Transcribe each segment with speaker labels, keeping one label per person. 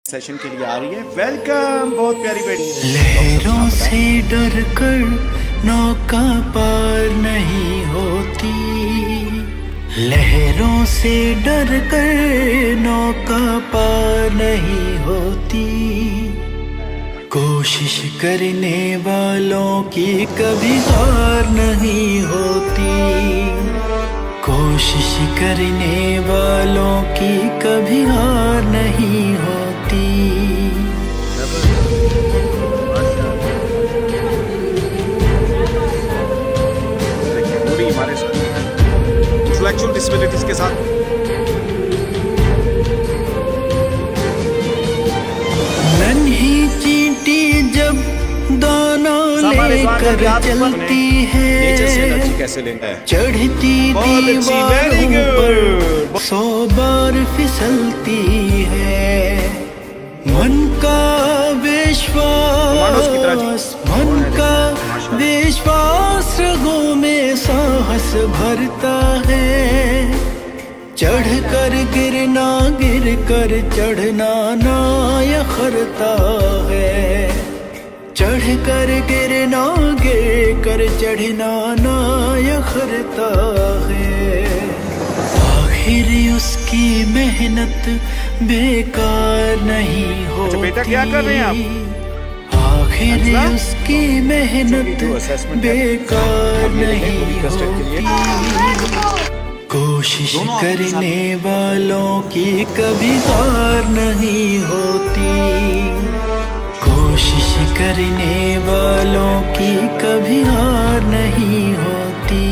Speaker 1: Session के लिए आ रही है। वेलकम, बहुत प्यारी बेटी।
Speaker 2: लहरों से डर कर नौका पार नहीं होती, लहरों से डर कर नौका पार नहीं होती। कोशिश करने वालों की कभी हार नहीं होती, कोशिश करने वालों की कभी हार नहीं होती।
Speaker 1: इंटेलेक्चुअल डिसेबिलिटीज के साथ
Speaker 2: नन्ही चींटी जब दाना लेकर चलती है,
Speaker 1: कैसे लेना है,
Speaker 2: चढ़ती दीवारों पर 100 बार फिसलती है। मन का विश्वास रगों में साहस भरता है। चढ़ कर गिरना, गिर कर चढ़ना ना यखरता है। चढ़ कर गिरना, गिर कर चढ़ना ना यखरता है। आखिर उसकी मेहनत बेकार नहीं होती।
Speaker 1: अच्छा बेटा, क्या कर रहे हैं आप?
Speaker 2: आखिर उसकी मेहनत बेकार नहीं होती। कोशिश करने वालों की कभी हार नहीं होती, कोशिश करने वालों की कभी हार नहीं होती।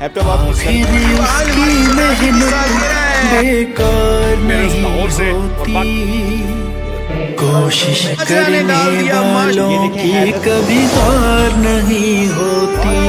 Speaker 2: आखिर उसकी मेहनत बेकार नहीं होती, कोशिश करने वालों की कभी हार नहीं होती।